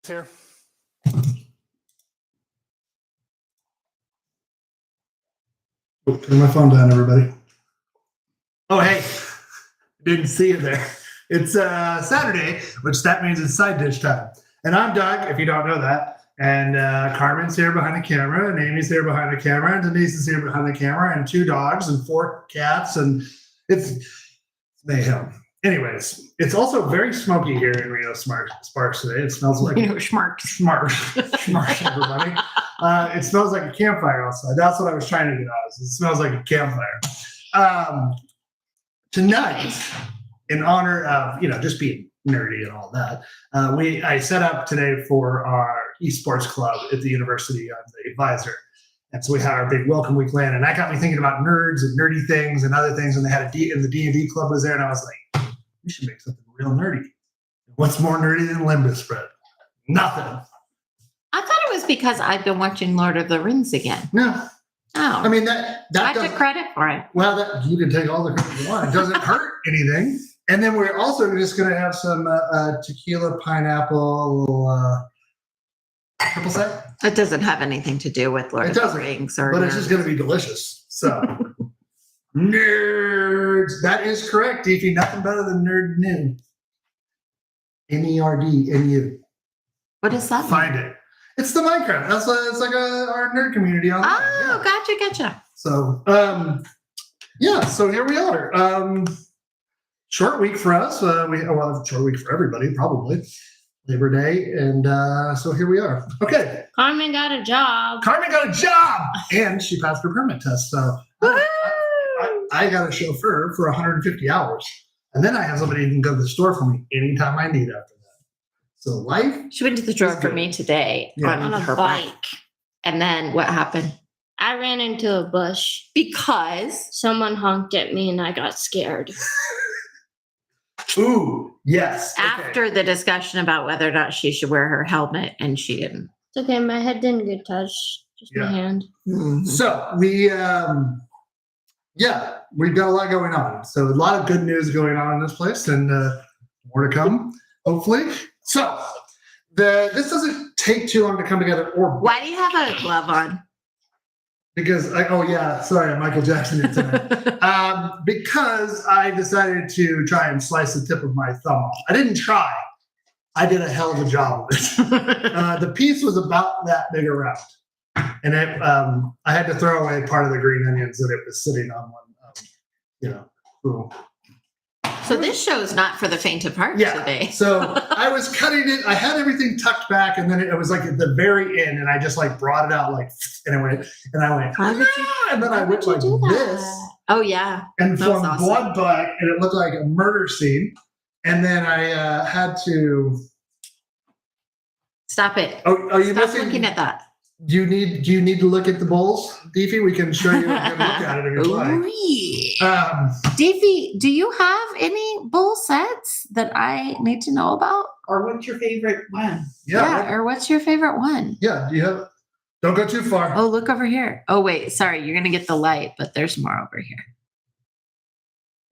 here. Oh, turn my phone down, everybody. Oh, hey, didn't see it there. It's Saturday, which that means it's side dish time. And I'm Doug, if you don't know that. And Carmen's here behind the camera, and Amy's here behind the camera, and Denise is here behind the camera, and 2 dogs and 4 cats, and it's mayhem. Anyways, it's also very smoky here in Reno Sparks today. It smells like Smarks, everybody. It smells like a campfire outside. That's what I was trying to get out. It smells like a campfire. Tonight, in honor of just being nerdy and all that, I set up today for our esports club at the university. I'm the advisor. And so we had our big welcome week land, and that got me thinking about nerds and nerdy things and other things. And they had and the D&D club was there, and I was like, we should make something real nerdy. What's more nerdy than Lembas bread? Nothing. I thought it was because I've been watching Lord of the Rings again. No. Oh. I mean, that I took credit for it. Well, you can take all the credit you want. It doesn't hurt anything. And then we're also just going to have some tequila, pineapple, triple sec. It doesn't have anything to do with Lord of the Rings. But it's just going to be delicious. So, nerds. That is correct, Deefy. Nothing better than nerd new. N-E-R-D-N-U. What does that mean? Find it. It's the Minecraft. It's like our nerd community online. Oh, yeah. Gotcha. So, so here we are. Short week for us. Short week for everybody, probably. Labor Day. And so here we are. Okay. Carmen got a job. And she passed her permit test. So I got a chauffeur for 150 hours. And then I have somebody who can go to the store for me anytime I need after that. So life. She went to the store for me today on a her bike. And then what happened? I ran into a bush because someone honked at me and I got scared. Ooh, yes. After the discussion about whether or not she should wear her helmet, and she didn't. It's okay. My head didn't get touched. Just my hand. Mm-hmm. So we've got a lot going on. So a lot of good news going on in this place, and more to come, hopefully. So this doesn't take too long to come together. Why do you have a glove on? Because Michael Jackson did tonight. Because I decided to try and slice the tip of my thumb off. I didn't try. I did a hell of a job of it. The piece was about that big around, and I had to throw away part of the green onions that it was sitting on one. So this show is not for the faint of heart today. So I was cutting it. I had everything tucked back, and then it was like at the very end, and I just like brought it out and I went, and then I went like this. Oh yeah. And from blood back, and it looked like a murder scene. And then I had to stop it. Oh, are you Stop looking at that? Do you need to look at the bowls, Deefy? We can show you a good look at it if you'd like. Deefy, do you have any bowl sets that I need to know about? Or what's your favorite one? Or what's your favorite one? Yeah, do you have? Don't go too far. Oh, look over here. Oh, wait, sorry, you're gonna get the light, but there's more over here.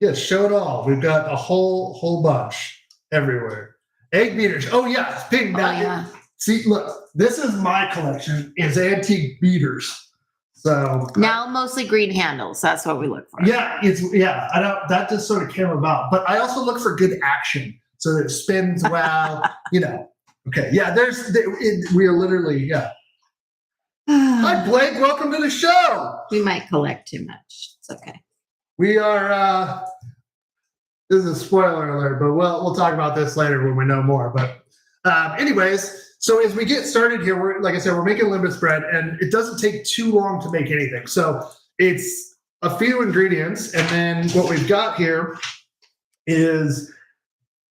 Yes, show it all. We've got a whole bunch everywhere. Egg beaters. Oh yeah, pink. See, look, this is my collection. Is antique beaters. So now mostly green handles. That's what we look for. Yeah, that just sort of came about. But I also look for good action so that it spins well. Okay. Yeah. We are literally. Hi, Blake. Welcome to the show. We might collect too much. It's okay. We are. This is a spoiler alert, but we'll talk about this later when we know more. But anyways. So as we get started here, we're making Lembas bread, and it doesn't take too long to make anything. So it's a few ingredients, and then what we've got here is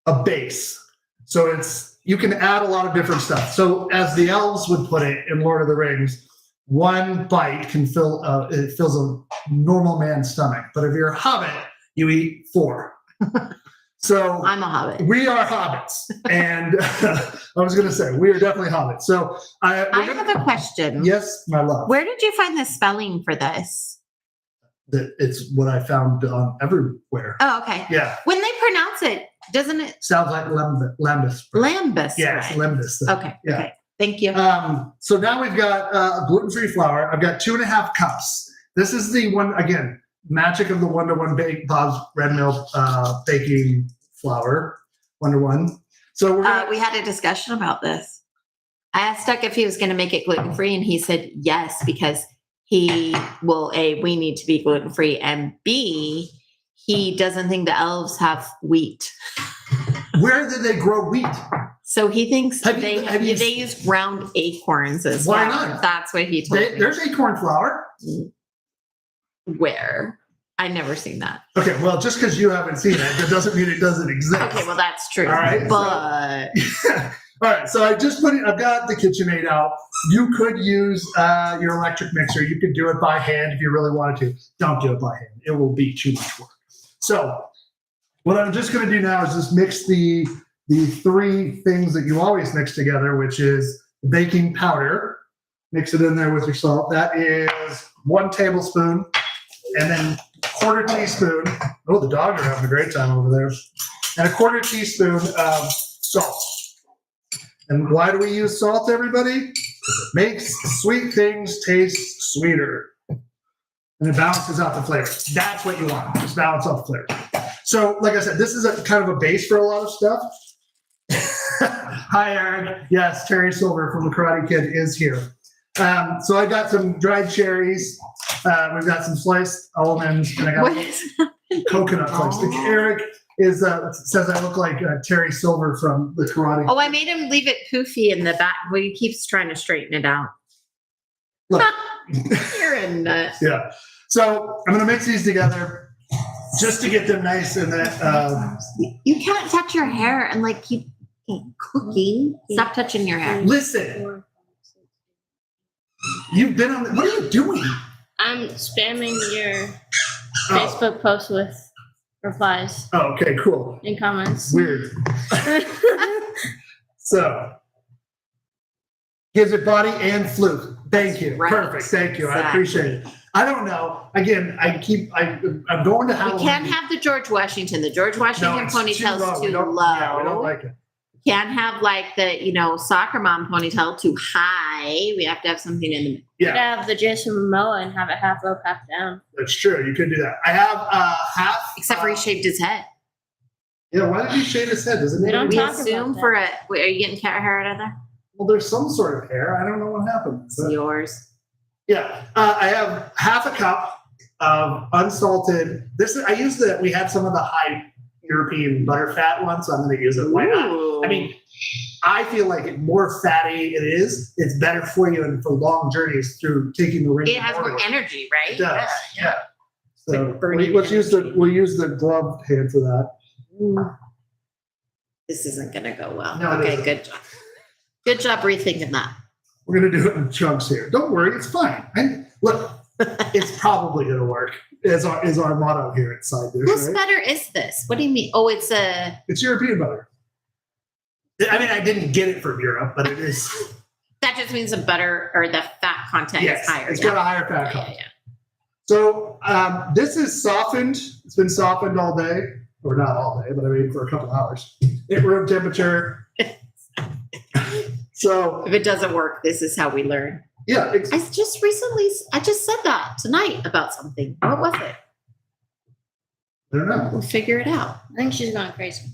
a base. So you can add a lot of different stuff. So as the elves would put it in Lord of the Rings, one bite can fills a normal man's stomach. But if you're a hobbit, you eat 4. So I'm a hobbit. We are hobbits, and I was going to say we are definitely hobbits. So I have a question. Yes, my love. Where did you find the spelling for this? It's what I found on everywhere. Oh, okay. Yeah. When they pronounce it Doesn't it? Sounds like lembas. Lembas. Yes, right. lembas. Okay. Yeah. Okay. Thank you. So now we've got gluten-free flour. I've got 2.5 cups. This is the one, again, magic of the 1-to-1 Bob's Red Mill baking flour. 1-to-1. So we're gonna, We had a discussion about this. I asked Doug if he was going to make it gluten-free, and he said yes, because we need to be gluten-free, and B, he doesn't think the elves have wheat. where did they grow wheat? So he thinks Have you- they have you- use ground acorns as Why well. not? That's what he told me. There's acorn flour. Where? I never seen that. Okay, well, just because you haven't seen it, that doesn't mean it doesn't exist. Okay, well that's true. All right, so- But All right, so I've got the KitchenAid out. You could use your electric mixer. You could do it by hand if you really wanted to. Don't do it by hand. It will be too much work. So what I'm just going to do now is just mix the 3 things that you always mix together, which is baking powder. Mix it in there with your salt. That is 1 tablespoon, and then 1/4 teaspoon. Oh, the dogs are having a great time over there. And 1/4 teaspoon of salt. And why do we use salt, everybody? It makes sweet things taste sweeter. And it balances out the flavor. That's what you want. Just balance out the flavor. So, like I said, this is a kind of a base for a lot of stuff. Hi, Aaron. Yes, Terry Silver from the Karate Kid is here. So I got some dried cherries. We've got some sliced almonds, and I what got is coconut flakes. Oh. Eric says I look like Terry Silver from the Karate. Oh, I made him leave it poofy in the back. Well, he keeps trying to straighten it out. Look. You're a nut. Yeah. So I'm going to mix these together just to get them nice and that. You can't touch your hair and like keep cooking. Stop touching your hair. Listen, you've been on. What are you doing? I'm spamming your Oh. Facebook post with replies Oh, okay, cool. and comments. Weird. So gives it body and fluke. Thank you. Right. Perfect. Thank you. I Exactly. appreciate it. I don't know. Again, I'm going to We Halloween. can't have the George Washington. The George Washington it's ponytail's low. too We don't- low. Yeah, we don't like it. Can't have like the soccer mom ponytail too high. We have to have something in the Could Yeah, have the Jason Momoa and have it half up, half down. that's true. You could do that. I have half. except for he shaved his head. Yeah, why did he shave his head? Doesn't We it? don't We talk about assume that. for a wait, are you getting cat hair out of there? Well, there's some sort of hair. I don't know what happened. It's But yours. yeah, I have half a cup of unsalted. I use we had some of the high European butter fat ones, so I'm going to use it. Why not? Ooh. I mean, I feel like the more fatty it is, it's better for you and for long journeys through taking the ring. it has more energy, right? It does. Yeah. So Like burning we'll use energy. we'll use the gloved hand for that. This isn't going to go well. No, it okay, isn't. good job. Good job rethinking that. We're going to do it in chunks here. Don't worry, it's fine. And look, it's probably going to work. Is our motto here at Side Dish, Whose right? butter is this? What do you mean? Oh, it's a. It's European butter. I mean, I didn't get it from Europe, but it is. That just means the butter or the fat content Yes, is higher. it's yeah. got a higher fat Yeah, content. yeah. So this is softened. It's been softened all day, or not all day, but I mean for a couple hours at room temperature. So If it doesn't work, this is how we learn. yeah, I just said that tonight about something. What was it? I don't know. We'll figure it out. I think she's going crazy.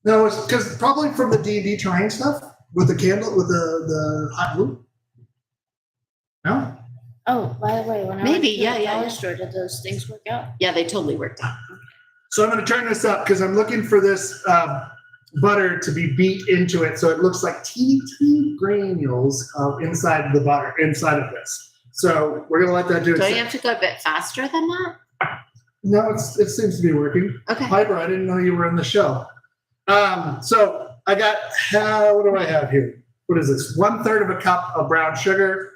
No, it's because probably from the D&D terrain stuff with the candle with the hot glue. No, Oh, by the way, when I Maybe, went to yeah, the yeah, dollar yeah. store, did those things work out? Yeah, they totally worked out. so I'm going to turn this up because I'm looking for this butter to be beat into it, so it looks like teeny granules inside the butter inside of this. So we're going to let that do its Don't you thing. have to go a bit faster than that? No, it seems to be working. Okay. Piper, I didn't know you were in the show. So I got, what do I have here? What is this? 1/3 of a cup of brown sugar.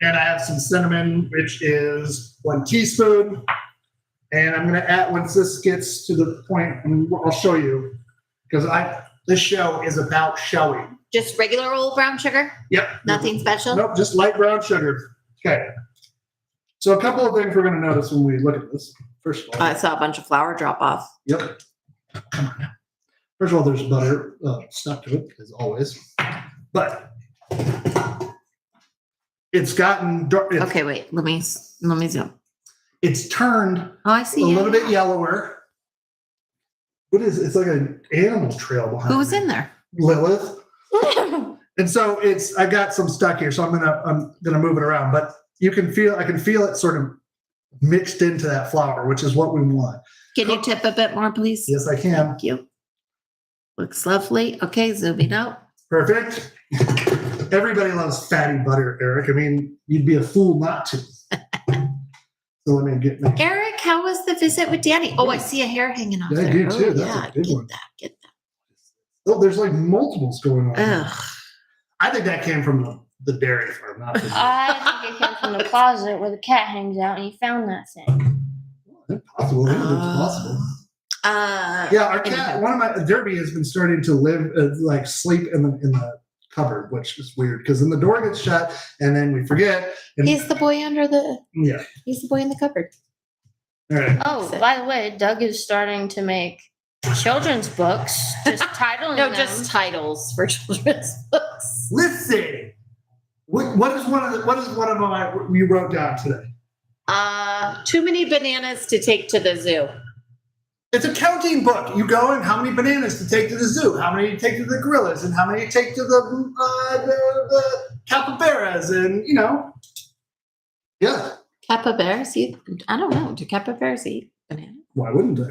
And I have some cinnamon, which is 1 teaspoon. And I'm going to add, once this gets to the point, and I'll show you, because this show is about showing. Just regular old brown sugar? Yep. Nothing special? Nope, just light brown sugar. Okay. So a couple of things we're going to notice when we look at this. First of all, I saw a bunch of flour drop off. yep. First of all, there's butter stuck to it, as always. But it's gotten dark. Okay, wait. Let me zoom. It's turned Oh, I see. a little bit yellower. What is it? It's like an animal trail behind Who was me. in there? Lilith. And so I got some stuck here, so I'm gonna move it around. But I can feel it sort of mixed into that flour, which is what we want. Can you tip a bit more, please? Yes, I can. Thank you. Looks lovely. Okay, zooming out. Perfect. Everybody loves fatty butter, Eric. I mean, you'd be a fool not to. So let me get my. Eric, how was the visit with Danny? Oh, I see a hair hanging off Yeah, I there. do too. Oh, That's yeah, a good one. Get Oh, there's like multiples going on. that. Ugh. I think that came from the dairy farm, not the. I think it came from the closet where the cat hangs out, and he found that thing. Possible. Yeah, that's possible. Yeah, our cat. One of my Derby has been starting to live, like sleep in the cupboard, which is weird because then the door gets shut, and then we forget. And, He's the boy under the. yeah. He's the boy in the cupboard. All right. Oh, by the way, Doug is starting to make children's books, just titling No, them. just titles for children's books. Listen. What is one of them you wrote down today? Too many bananas to take to the zoo. It's a counting book. You go and how many bananas to take to the zoo, how many you take to the gorillas, and how many you take to the capybaras, and yeah. Capybaras eat? I don't know. Do capybaras eat bananas? Why wouldn't they?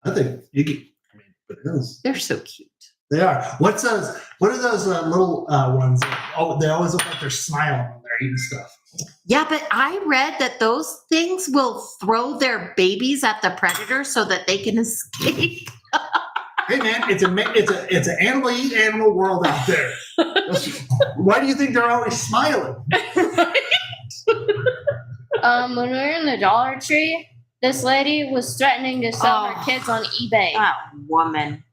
I think you can. I mean, bananas. They're so cute. They are. What's those? What are those little ones? Oh, they always look like they're smiling when they're eating stuff. Yeah, but I read that those things will throw their babies at the predator so that they can escape. Hey man, it's an animal eat animal world out there. Why do you think they're always smiling? When we were in the Dollar Tree, this lady was threatening to sell Oh. her kids on eBay. That woman.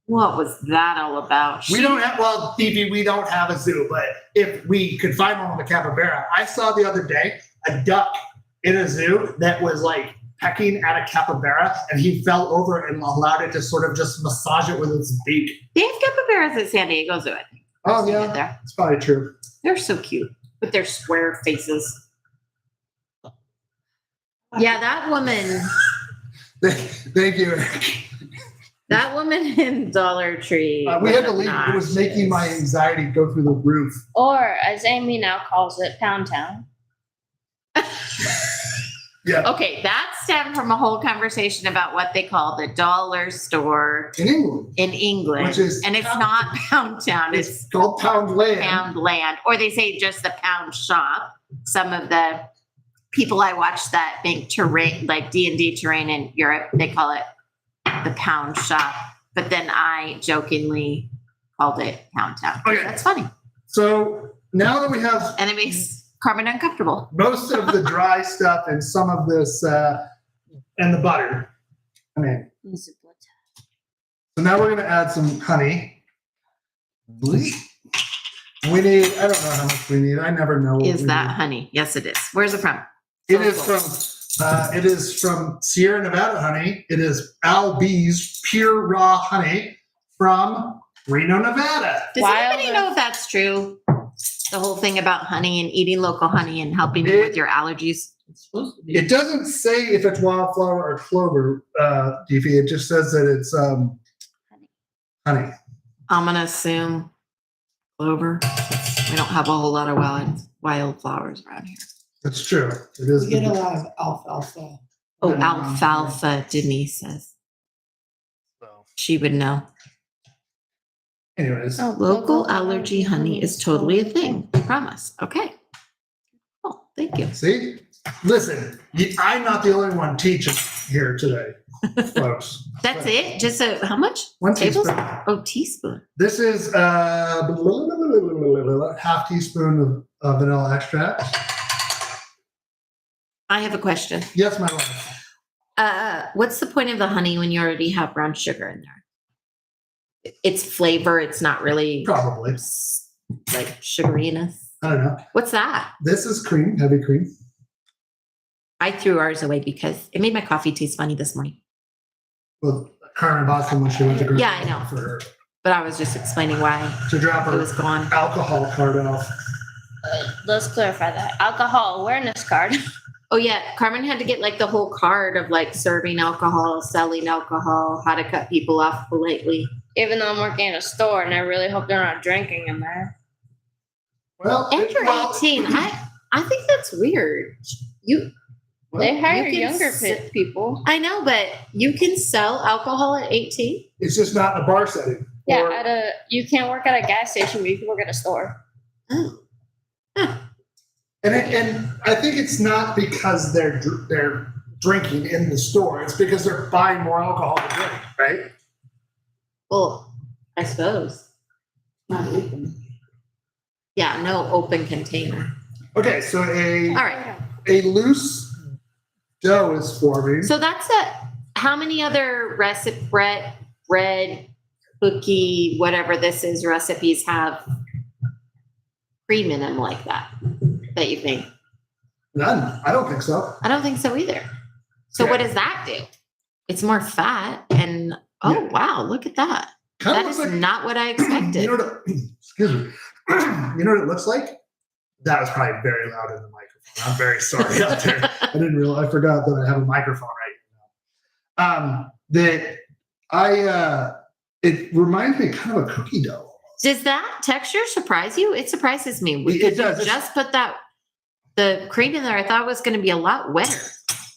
What was that all about? We don't have, well, Phoebe, we don't have a zoo, but if we could find one with a capybara, I saw the other day a duck in a zoo that was like pecking at a capybara, and he fell over and allowed it to sort of just massage it with its beak. They have capybaras at San Diego Zoo, I think. Oh I've seen it yeah, there. it's probably true. They're so cute with their square faces. Yeah, that woman. Thank you, Eric. That woman in Dollar Tree. We had to leave. It was making my anxiety go through the roof. Or, as Amy now calls it, Pound Town. Yeah, Okay, that stemmed from a whole conversation about what they call the dollar store in England, in England. Which is and it's not Pound Town, it's it's called Pound Land. Pound Land. Or they say just the Pound Shop. Some of the people I watch that make terrain, like D&D terrain in Europe, they call it the Pound Shop. But then I jokingly called it Pound Town. Okay. That's funny. So now that we have And it makes Carmen uncomfortable. most of the dry stuff and some of this and the butter, I mean, so now we're going to add some honey. We need, I don't know how much we need. I never know. What Is we that need. honey? Yes, it is. Where's it from? It is from Sierra Nevada honey. It is Al B's pure raw honey from Reno, Nevada. Does Wild anybody or- know if that's true? The whole thing about honey and eating local honey and helping you with your allergies. It's supposed to be. It doesn't say if it's wildflower or clover, DP. It just says that it's honey. I'm gonna assume clover. We don't have a whole lot of wildflowers around here. That's true. It is. We get a lot of alfalfa. Oh, Yeah. alfalfa, Denise says. She would know. Anyways, Oh, Local allergy honey is totally a thing. I promise. Okay. Oh, thank you. see, listen, I'm not the only one teaching here today, folks. That's it? Just how much? One Tablespoon? teaspoon. Oh, teaspoon. This is half teaspoon of vanilla extract. I have a question. Yes, my love. What's the point of the honey when you already have brown sugar in there? It's flavor. It's not really Probably. like sugariness. I don't know. What's that? This is cream, heavy cream. I threw ours away because it made my coffee taste funny this morning. Well, Carmen bought them when she went to grocery Yeah, I know. for her But I was just explaining why to drop it her was gone. alcohol card off. Let's clarify that. Alcohol awareness card. Oh yeah, Carmen had to get like the whole card of like serving alcohol, selling alcohol, how to cut people off politely. Even though I'm working in a store and I really hope they're not drinking in there. Well, And you're 18. I think that's weird. They hire You can younger sit- people. I know, but you can sell alcohol at 18. it's just not in a bar setting. Yeah, Or- you can't work at a gas station, but you can work at a store. Oh. and I think it's not because they're drinking in the store. It's because they're buying more alcohol to drink, right? Well, I suppose. Not open. Yeah, no open container. Okay, so All right. a loose dough is forming. So that's how many other bread, cookie, whatever this is, recipes have cream in them like that you think? None. I don't think so. I don't think so either. So Yeah. what does that do? It's more fat and Yeah. wow, look at that. Kind That of is looks like, not what I expected. you know what excuse me. You know what it looks like? That was probably very loud in the microphone. I'm very sorry out there. I didn't realize. I forgot that I have a microphone right now. It reminds me kind of a cookie dough. Does that texture surprise you? It surprises me. It does. Just put the cream in there. I thought it was going to be a lot wetter,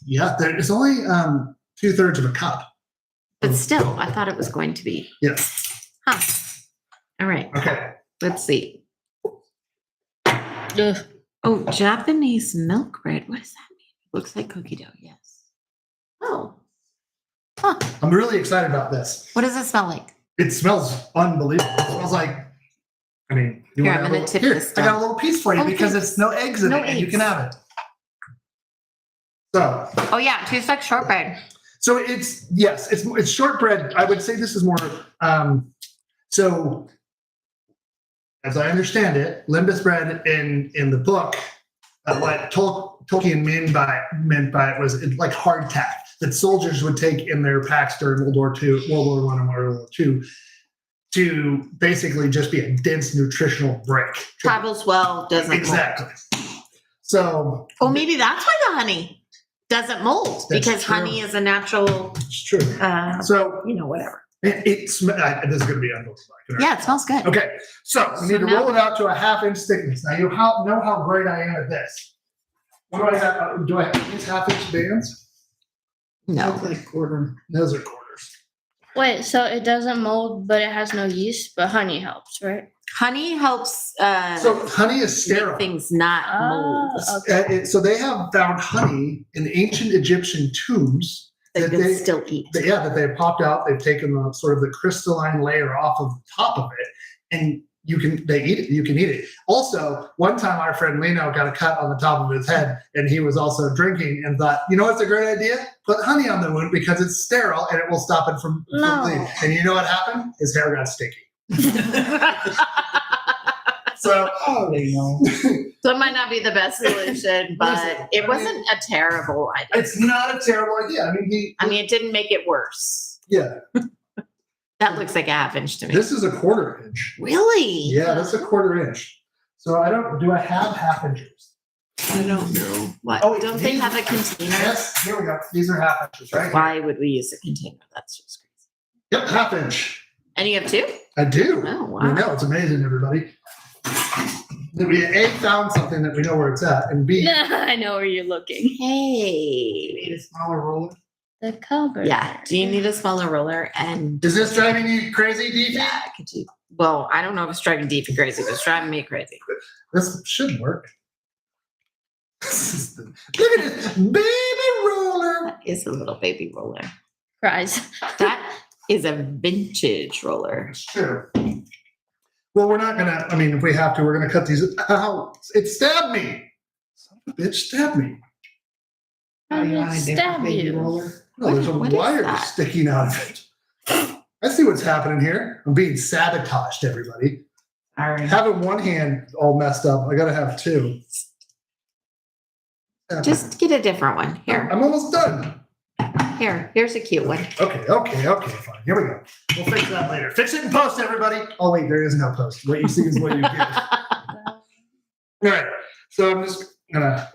Yeah, it's only 2/3 of a cup. but still, I thought it was going to be. Yeah. Huh. All right. Okay. Let's see. Ugh. Oh, Japanese milk bread. What does that mean? Looks like cookie dough. Yes. Oh. Huh. I'm really excited about this. What does it smell like? It smells unbelievable. It smells like, I mean, you Here, want I'm to gonna tip here, this I got down. a little piece for you Oh, because thanks. it's no eggs in No it and you can eggs. have it. So, Oh yeah, it tastes like shortbread. so it's shortbread. I would say this is more, so as I understand it, Lembas bread in the book, what Tolkien meant by it was like hardtack that soldiers would take in their packs during World War I, and World War II to basically just be a dense nutritional brick. Travels well, doesn't mold. Exactly. So Oh, maybe that's why the honey doesn't mold That's because true. honey is a natural, it's true. So whatever. this is going to be unbelievable. Yeah, it smells good. Okay, so we need to roll it out to a 1/2 inch thickness. Now you know how great I am at this. What do I have? Do I have these 1/2 inch bands? No. Look like quarter. Those are quarters. Wait, so it doesn't mold, but it has no yeast, but honey helps, right? Honey helps So honey is make sterile. things not mold. Okay. So they have found honey in ancient Egyptian tombs They that can they still eat. that they've popped out. They've taken the sort of the crystalline layer off of the top of it, and they eat it. You can eat it. Also, one time our friend Lino got a cut on the top of his head, and he was also drinking and thought, you know what's a great idea? Put honey on the wound because it's sterile and it will stop it from No. bleeding. And you know what happened? His hair got sticky. So Oh, they know. So it might not be the best solution, but Listen, it wasn't a terrible idea. it's not a terrible idea. I mean, it didn't make it worse. yeah, That looks like a 1/2 inch to me. this is a 1/4 inch. Really? Yeah, that's a 1/4 inch. So do I have 1/2 inches? I don't know. What? Oh, don't they these- have a container? Yes, here we go. These are 1/2 inches, right? Why would we use a container? That's just crazy. Yep, 1/2 inch. And you have two? I do. Oh, wow. I know, it's amazing, everybody. That we A, found something that we know where it's at, and B, I know where you're looking. Hey. Need a smaller roller. The cupboard. Yeah. Do you need a smaller roller? And is this driving you crazy, DP? yeah, could you? Well, I don't know if it's driving Deepy crazy, but it's driving me crazy. This should work. Look at this baby roller. That is a little baby roller. Fries. That is a vintage roller. Sure. Well, we're not gonna. I mean, if we have to, we're gonna cut these. Ow! It stabbed me. Son of a bitch, stabbed me. How did it on a different stab baby you? roller. No, there's a What is wire that? sticking out of it. I see what's happening here. I'm being sabotaged, everybody. All right. Having one hand all messed up, I gotta have two. Just get a different one here. I'm almost done. Here's a cute one. Okay, fine. Here we go. We'll fix that later. Fix it in post, everybody. Oh, wait, there is no post. What you see is what you get. All right. So I'm just gonna.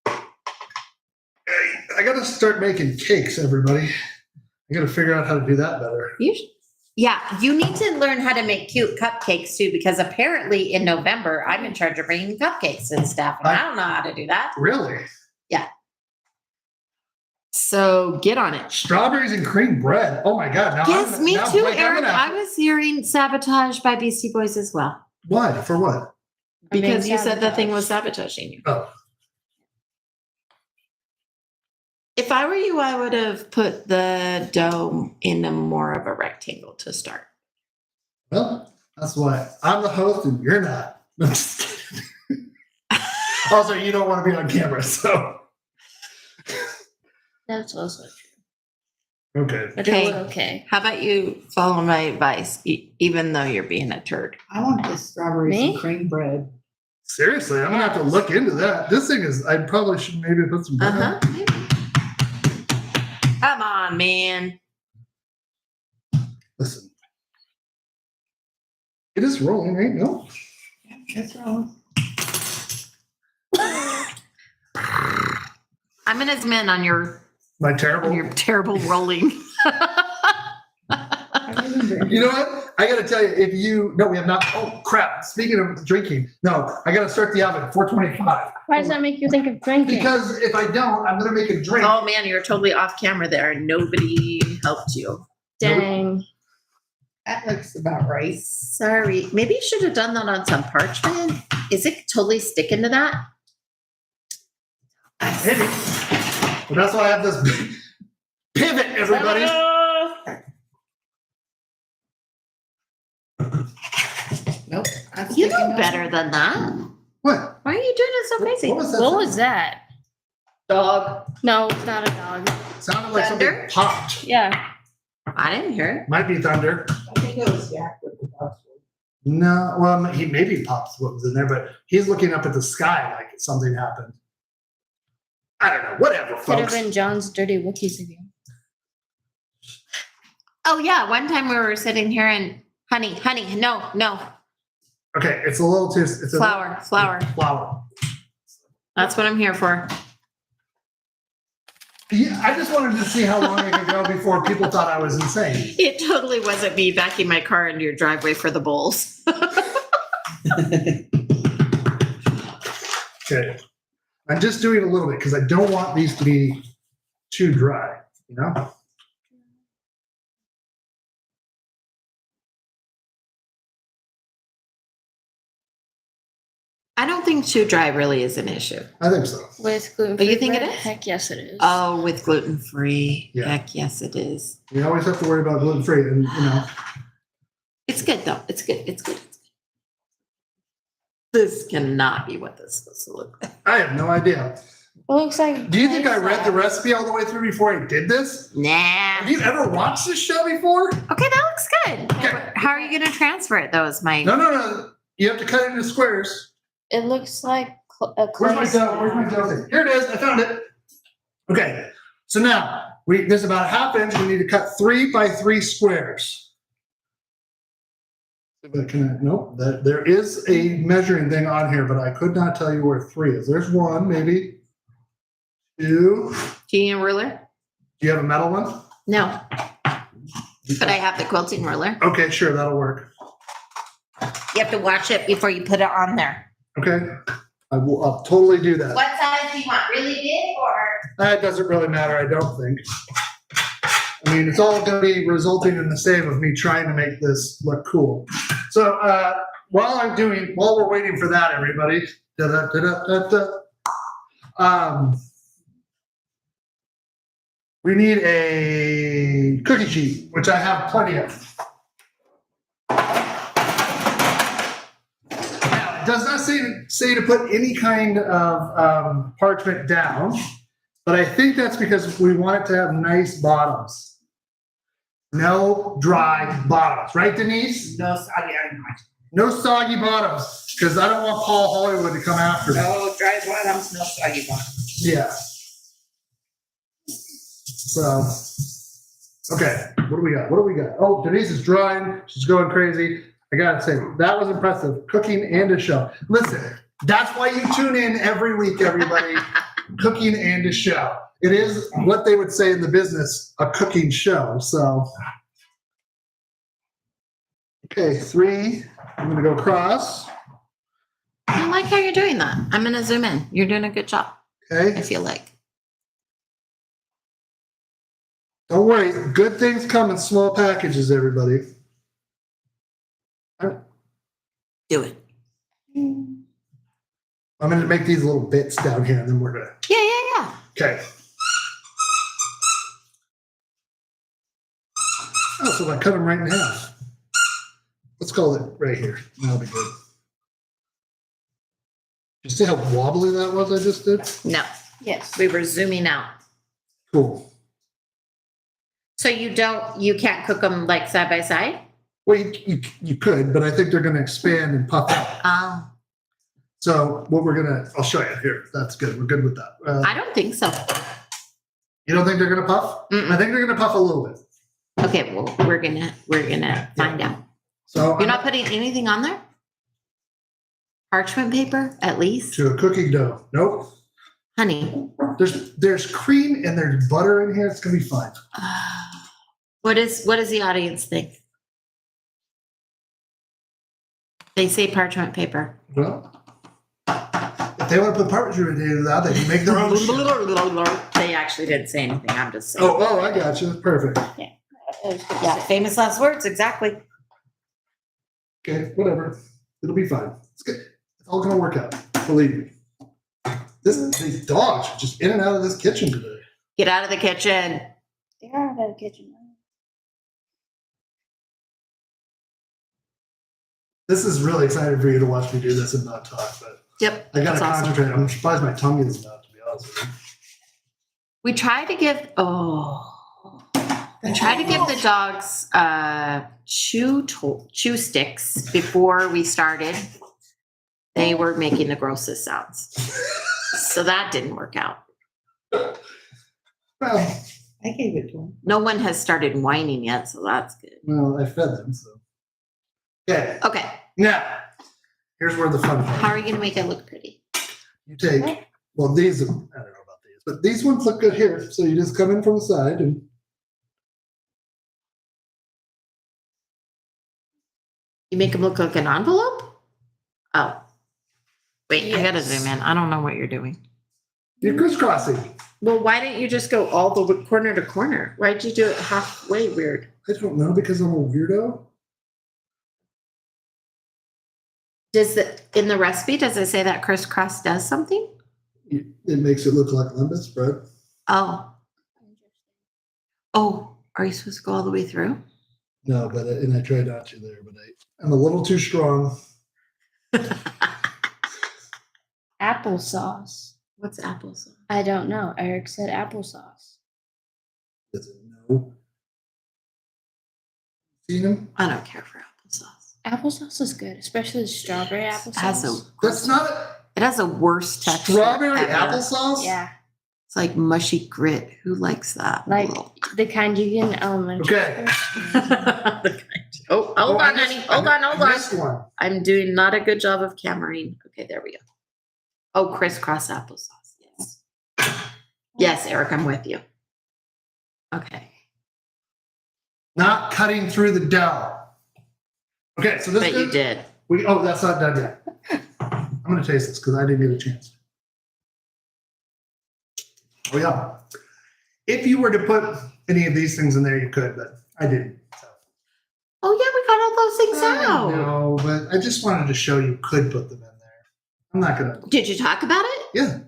I gotta start making cakes, everybody. I gotta figure out how to do that better. Yeah, you need to learn how to make cute cupcakes too, because apparently in November I'm in charge of bringing cupcakes and stuff, and I don't know how to do that. Really? Yeah. So get on it. Strawberries and cream bread. Oh my God. Now Yes, me now, too, like, I'm Eric. gonna have I was hearing sabotage by Beastie Boys as well. What? For what? Because you said the thing was sabotaging you. Oh. If I were you, I would have put the dough in a more of a rectangle to start. Well, that's why I'm the host and you're not. Also, you don't want to be on camera, so. That's also true. Okay. But Okay. it was okay. How about you follow my advice, even though you're being a turd? I want the strawberries Me? and cream bread. Seriously, I'm gonna have to look into that. This thing is, I probably should maybe put some bread. Uh-huh. Come on, man. Listen. It is rolling, right? No? That's wrong. I'm gonna zoom in on your My terrible. terrible rolling. I remember. You know what? I gotta tell you, no, we have not. Oh crap! Speaking of drinking, no, I gotta start the oven at 425. Why does that make you think of drinking? Because if I don't, I'm gonna make a drink. Oh man, you're totally off camera there. Nobody helped you. Dang. That looks about right. Sorry. Maybe you should have done that on some parchment. Is it totally sticking to that? Maybe. But that's why I have this pivot, everybody. Nope. I'm You sticking know up. better than that. What? Why are you doing it so crazy? What was that? What was that? Dog. No, it's not a dog. Sounded like Thunder? something popped. Yeah. I didn't hear it. Might be thunder. I think it was Yak with the box. No, well, he maybe pops what was in there, but he's looking up at the sky like something happened. I don't know. Whatever, Could have folks. been John's dirty Wookiees again. Oh yeah, one time we were sitting here and honey, no, Okay, it's a little too. It's flour. Flour. That's what I'm here for. Yeah, I just wanted to see how long it could go before people thought I was insane. It totally wasn't me backing my car into your driveway for the bowls. Okay, I'm just doing a little bit because I don't want these to be too dry. You know. I don't think too dry really is an issue. I think so. With gluten Oh, free. you think it is? Heck yes, it is. Oh, with gluten free. Yeah. Heck yes, it is. We always have to worry about gluten free, and you know. It's good though. It's good. It's good. This cannot be what this is supposed to look like. I have no idea. It looks like. Do you think I read the recipe all the way through before I did this? Nah. Have you ever watched this show before? Okay, that looks good. Okay. How are you going to transfer it though? Is my No. You have to cut it into squares. It looks like a clay. Where's my dough? Where's my dough thing? Here it is. I found it. Okay. So now there's about a half inch. We need to cut 3 by 3 squares. Nope. There is a measuring thing on here, but I could not tell you where 3 is. There's 1, maybe 2. Do you need a ruler? Do you have a metal one? No. But I have the quilting ruler. Okay, sure. That'll work. You have to watch it before you put it on there. Okay. I'll totally do that. What size do you want? Really big or? That doesn't really matter, I don't think. I mean, it's all going to be resulting in the same of me trying to make this look cool. So while we're waiting for that, everybody, we need a cookie sheet, which I have plenty of. Now, it does not say to put any kind of parchment down, but I think that's because we want it to have nice bottoms. No dry bottoms, right, Denise? No soggy items. No soggy bottoms, because I don't want Paul Hollywood to come after me. No dry bottoms, no soggy bottoms. Yeah. So, okay, what do we got? What do we got? Oh, Denise is drawing. She's going crazy. I gotta say, that was impressive. Cooking and a show. Listen, that's why you tune in every week, everybody. Cooking and a show. It is what they would say in the business, a cooking show. So, okay, 3. I'm gonna go across. I like how you're doing that. I'm going to zoom in. You're doing a good job, I Okay, feel like. don't worry. Good things come in small packages, everybody. Do it. I'm gonna make these little bits down here, and then we're gonna. Yeah. Okay. Oh, so I cut them right in half. Let's call it right here. That'll be good. You see how wobbly that was I just did? No, Yes. we were zooming out. Cool. So you can't cook them like side by side? Well, you could, but I think they're gonna expand and puff out. Oh, So what I'll show you here. That's good. We're good with that. I don't think so. You don't think they're gonna puff? Mm-mm. I think they're gonna puff a little bit. Okay, well, we're gonna find out. So You're not putting anything on there? Parchment paper, at least? to a cooking dough. Nope. Honey, There's cream and there's butter in here. It's gonna be fine. what does the audience think? They say parchment paper. Well, if they want to put parchment paper out, they can make their own. shit. They actually didn't say anything. I'm just saying. Oh, I got you. Perfect. Yeah, famous last words, exactly. Okay, whatever. It'll be fine. It's good. It's all gonna work out. Believe me. These dogs are just in and out of this kitchen today. Get out of the kitchen. They are out of the kitchen. This is really exciting for you to watch me do this and not talk, but Yep. I gotta that's awesome. concentrate. I'm surprised my tongue isn't out, to be honest with you. We try to give the dogs chew sticks before we started. They were making the grossest sounds. So that didn't work out. Well, I gave it to him. No one has started whining yet, so that's good. I fed them, so. Okay, Okay, now, here's where the fun how part. are you going to make it look pretty? You take, well, these, I don't know about these, but these ones look good here. So you just come in from the side and You make them look like an envelope? Oh. Wait, I gotta Yes. zoom in. I don't know what you're doing. you're crisscrossing. Well, why didn't you just go all the corner to corner? Why'd you do it halfway weird? I don't know because I'm a weirdo. In the recipe, does it say that crisscross does something? It makes it look like Lembas bread. Oh, are you supposed to go all the way through? No, but and I tried not to there, but I'm a little too strong. Applesauce. What's applesauce? I don't know. Eric said applesauce. Is it no? Seen him? I don't care for applesauce. Applesauce is good, especially the strawberry applesauce. That's not It has a worse texture. strawberry ever. applesauce. Yeah, It's like mushy grit. Who likes that? like Ugh. the kind you get in elementary. Okay. Oh, hold on, honey. Hold on. This one. I'm doing not a good job of cameraing. Okay, there we go. Oh, crisscross applesauce. Yes. Yes, Eric, I'm with you. Okay. Not cutting through the dough. Okay, so this. But you did. That's not done yet. I'm gonna taste this because I didn't get a chance. Oh yeah. If you were to put any of these things in there, you could, but I didn't. So. Oh, yeah, we got all those things out. No, but I just wanted to show you could put them in there. I'm not gonna. Did you talk about it? Yeah.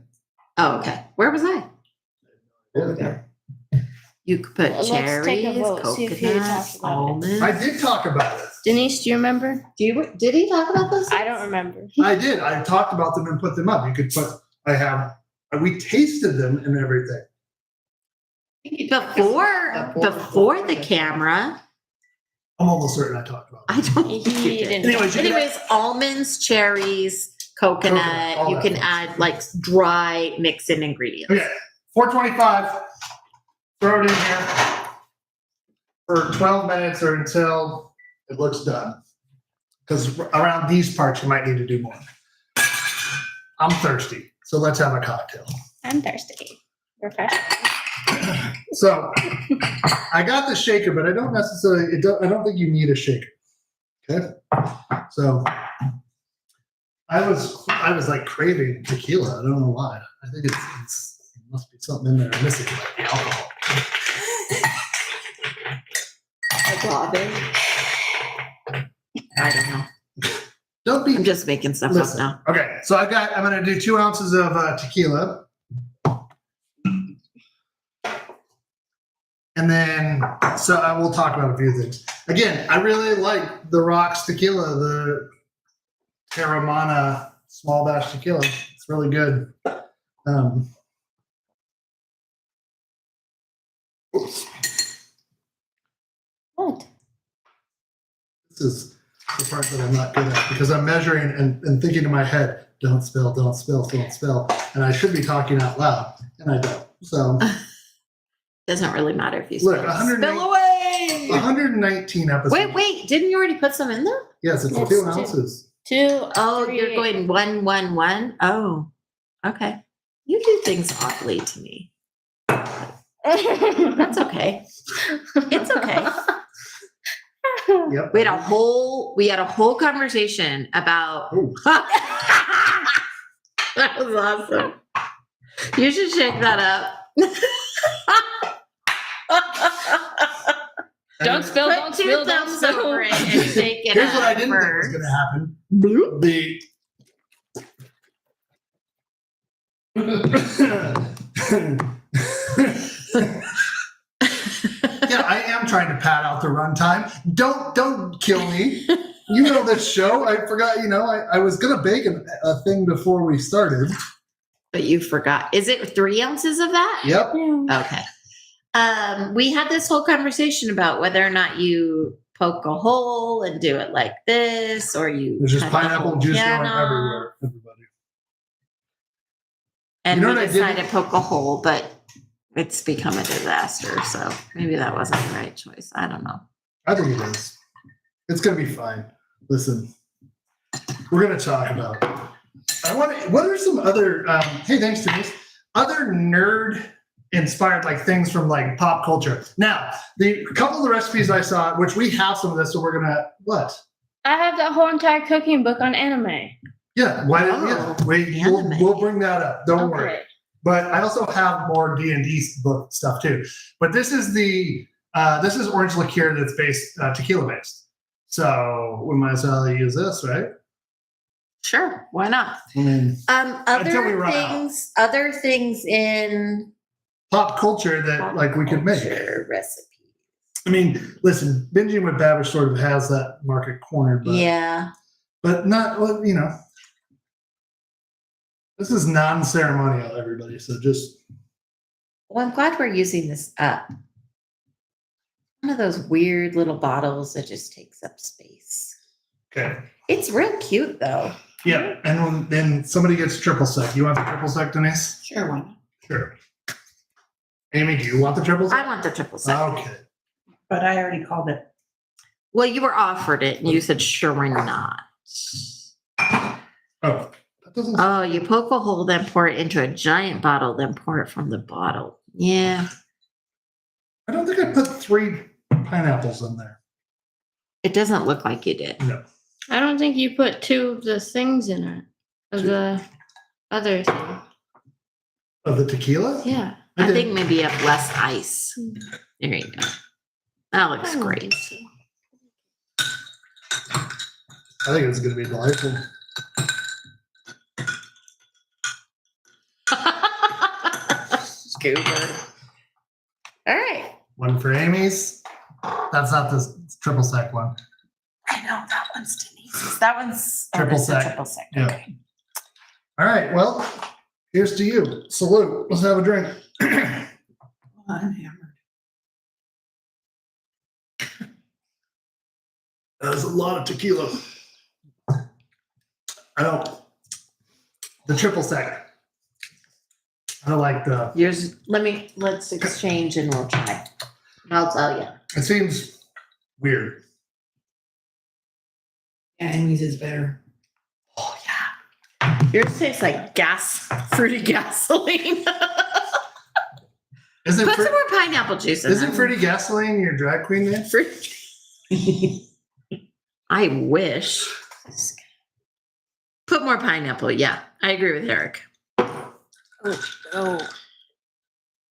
Oh, okay. Where was I? Yeah. You could put Let's take a cherries, vote, see if you coconuts, talked about it. almonds. I did talk about it. Denise, do you remember? Did he talk about those? I don't remember. I did. I talked about them and put them up. You could put. We tasted them and everything. Before the camera. I'm almost certain I talked about them. I don't think you He did. didn't. Anyways, you can Anyways, almonds, cherries, coconut. all You that can stuff. add like dry mix-in ingredients. Okay, $4.25 throw it in here for 12 minutes or until it looks done. Because around these parts, you might need to do more. I'm thirsty, so let's have a cocktail. I'm thirsty. Refreshing. So I got the shaker, but I don't necessarily. I don't think you need a shaker. Okay. So I was like craving tequila. I don't know why. I think it must be something in there I'm missing, like the alcohol. I don't know. Don't be. I'm just making stuff Listen. up now. Okay, so I'm going to do 2 ounces of tequila. And then, so I will talk about a few things. Again, I really like the Rocks tequila, the Terramana small batch tequila. It's really good. Oops. What? This is the part that I'm not good at because I'm measuring and thinking in my head, don't spill, don't spill, don't spill. And I should be talking out loud, and I don't. So Doesn't really matter if you look, spill. 108 Spill away. 119 episodes. Wait, didn't you already put some in there? Yes, it's It's 2 two. ounces. 2. Oh, 3. you're going 1, 1, 1. Oh, okay. You do things oddly to me. That's okay. It's okay. Yep. We had a whole conversation about. Ooh. That was awesome. You should shake that up. Don't spill, Put don't 2 spill, don't thumbs spill. over it and shake it Here's up what I didn't think was first. going to happen. Yeah, I am trying to pad out the runtime. Don't kill me. You know this show. I forgot. I was going to bake a thing before we started. But you forgot. Is it 3 ounces of that? Yep. Okay. We had this whole conversation about whether or not you poke a hole and do it like this, or you. There's just cut the pineapple whole juice can going off. everywhere. Everybody. And You know we what I decided didn't- to poke a hole, but it's become a disaster. So maybe that wasn't the right choice. I don't know. I think it is. It's going to be fine. Listen, we're going to talk about. What are some other? Hey, thanks, Denise. Other nerd inspired things from pop culture. Now, the couple of the recipes I saw, which we have some of this, so we're gonna what? I have that whole entire cooking book on anime. Yeah, why don't Anime. we'll bring that up. Don't worry. Okay. But I also have more D&D book stuff too. But this is this is orange liqueur that's based tequila based. So we might as well use this, right? Sure, why not? I mean, Until we run out. Other things in pop culture that we could make. culture recipes. I mean, listen, Binging with Babish sort of has that market cornered, but Yeah. but not this is non-ceremonial, everybody. So just Well, I'm glad we're using this up. One of those weird little bottles that just takes up space. okay. It's real cute though. Yeah, and then somebody gets triple sec. You want the triple sec, Denise? Sure, why not? Sure. Amy, do you want the triple I sec? want the triple sec. Okay. But I already called it. Well, you were offered it and you said, sure, why not? Oh, that doesn't. Oh, you poke a hole, then pour it into a giant bottle, then pour it from the bottle. Yeah. I don't think I put 3 pineapples in there. It doesn't look like you did. No. I don't think you put 2 of the things in it. Of the other thing. Of the tequila? Yeah. I I did. think maybe you have less ice. There you go. That looks I don't great. think so. I think it's going to be delightful. Scuba. All right. One for Amy's. That's not the triple sec one. I know that one's Denise's. That one's Triple this is sec. Triple sec. Yeah. Okay. All right. Well, here's to you. Salute. Let's have a drink. I'm hammered. That's a lot of tequila. I don't. The triple sec. I don't like the. Yours, let's exchange and we'll try. I'll tell you. It seems weird. Yeah, Amy's is better. Oh, yeah. Yours tastes like fruity gasoline. Isn't Put some more pineapple juice in Isn't there. fruity gasoline your drag queen name? I wish. Put more pineapple. Yeah, I agree with Eric. No.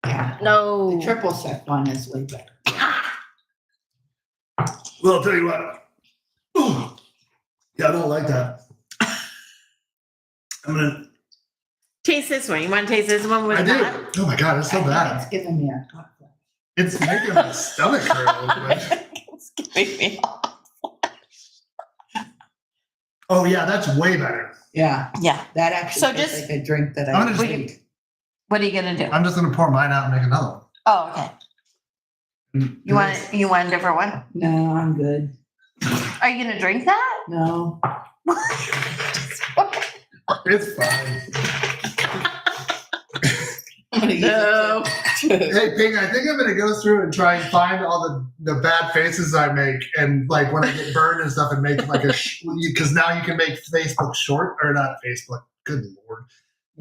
Yeah. No. The triple sec one is way better. Well, I'll tell you what. Ooh. Yeah, I don't like that. I'm gonna. Taste this one. You want to taste this one with I that? do. Oh my god, it's so I think bad. It's giving me a hot flash. It's making my stomach hurt a little bit. It's giving me Oh yeah, that's way better. Yeah, Yeah. that actually So tastes just- like a drink that I'm I gonna just- drink. What are you gonna do? I'm just gonna pour mine out and make another one. Oh, okay. You want a different one? No, I'm good. Are you gonna drink that? No. It's fine. I'm gonna use No. Hey, Ping, I think I'm gonna go through and try and find all the bad faces I make, and like when I get burned and stuff, and make like because now you can make Facebook short or not Facebook. Good lord,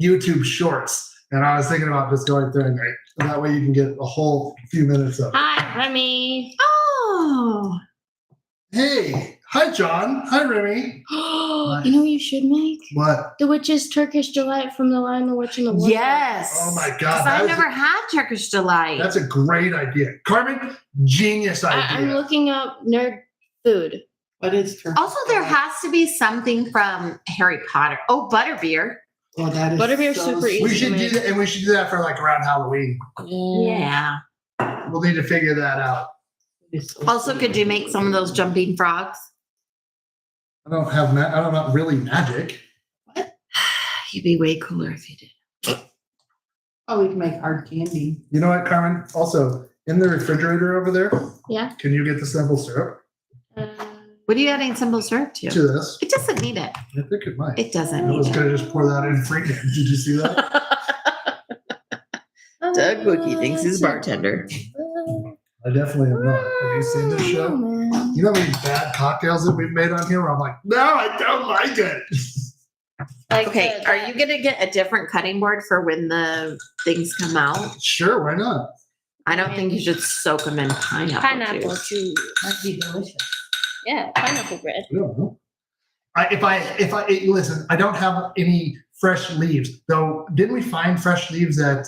YouTube shorts. And I was thinking about just going through and that way you can get a whole few minutes of it. Hi, Remy. Oh. Hey, hi John, hi Remy. You know what you should make? What? The Witch's Turkish Delight from The Lion, the Witch, and the Wardrobe. Yes. Oh my 'Cause god, I've never had Turkish delight. that's a great idea, Carmen. Genius idea. I'm looking up nerd food. What is turkey? Also, there has to be something from Harry Potter. Oh, butterbeer. Oh, that is Butterbeer's so super sweet. easy. We should do that, and we should do that for like around Halloween. Yeah. We'll need to figure that out. It's so Also, sweet. could you make some of those jumping frogs? I don't have. I don't know really magic. You'd be way cooler if you did. Oh, we can make hard candy. You know what, Carmen? Also, in the refrigerator over there, Yeah. can you get the simple syrup What are you adding simple syrup to? to this? It doesn't need it. I think it might. It doesn't I was need gonna just pour that in freehand. Did you see that? Doug Wookie thinks he's a bartender. I definitely am not. Have you seen this show? You know how many bad cocktails that we've made on here where I'm like, no, I don't like it. Like Okay, the- are you going to get a different cutting board for when the things come out? Sure, why not? I don't think you should soak them in pineapple. pineapple juice. juice? Might be delicious. Yeah, pineapple bread. I don't know. Listen, I don't have any fresh leaves. Though, didn't we find fresh leaves at,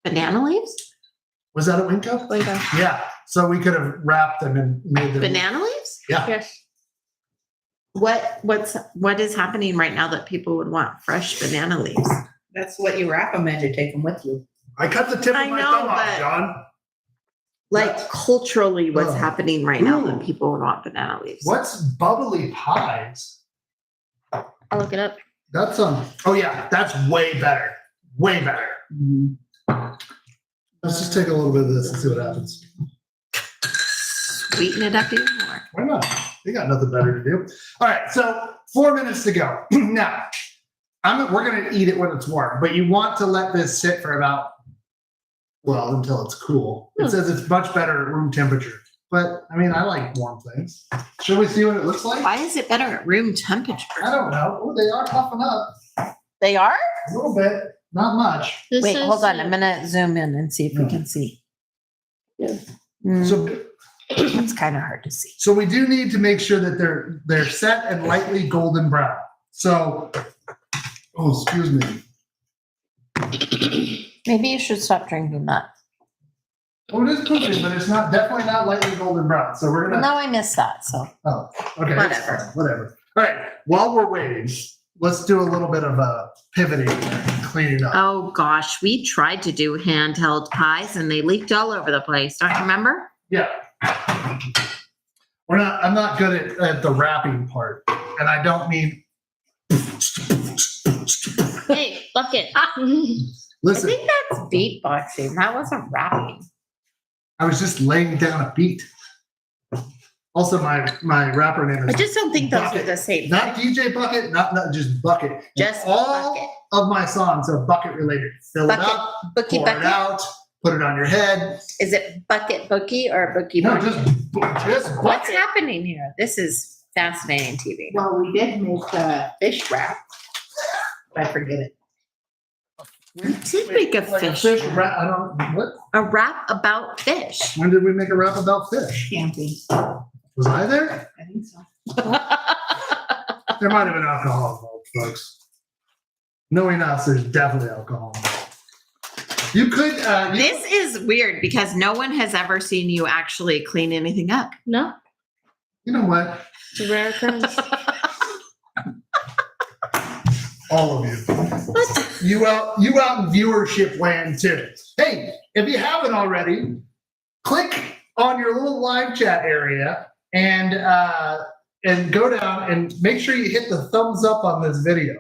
Banana leaves? was that at Winco? Wingo. Yeah. So we could have wrapped them and made them. Banana leaves? Yeah. Yes. What is happening right now that people would want fresh banana leaves? That's what you wrap them in to take them with you. I cut the tip I of my know, thumb off, but- John. Like culturally, what's Oh. happening right now Ooh. that people would want banana leaves? What's bubbly pies? I'll look it up. That's oh yeah, that's way better. Way better. Let's just take a little bit of this and see what happens. Sweeten it up even more. Why not? We got nothing better to do. All right, so 4 minutes to go. Now, we're gonna eat it when it's warm, but you want to let this sit for about, well, until it's cool. It says it's much better at room temperature, but I mean, I like warm things. Should we see what it looks like? Why is it better at room temperature? I don't know. Oh, they are puffing up They are? a little bit, not much. This Wait, is, hold on. I'm gonna zoom in and see if we can see. Yeah. So, It's kind of hard to see. so we do need to make sure that they're set and lightly golden brown. So, oh, excuse me. Maybe you should stop drinking that. Oh, it is cooking, but it's definitely not lightly golden brown. So we're gonna. No, I missed that. So Oh, okay. Whatever. It's fine, whatever. All right. While we're waiting, let's do a little bit of pivoting and cleaning up. oh gosh, we tried to do handheld pies and they leaked all over the place. Don't you remember? Yeah. I'm not good at the wrapping part, and I don't mean. Hey, bucket. I Listen, think that's beatboxing. That wasn't rapping. I was just laying down a beat. Also, my rapper name I is just don't think those are Bucket. the same. Not DJ Bucket, not just Bucket. And Just all Bucket. of my songs are bucket related. Fill Bucket, it up, Bookie pour it bucket. out, put it on your head. Is it bucket bookie or bookie No, bucket? just What's bucket. happening here? This is fascinating TV. Well, we did make a fish wrap. I forget it. We did make a Like fish. wrap. I don't what. A rap about fish. When did we make a rap about fish? Camping. Was I there? I think so. There might have been alcohol involved, folks. Knowing us, there's definitely alcohol involved. You could. This is weird because no one has ever seen you actually clean anything up. No, You know what? it's a rare occurrence. All of you. You out in viewership land too. Hey, if you haven't already, click on your little live chat area and go down and make sure you hit the thumbs up on this video.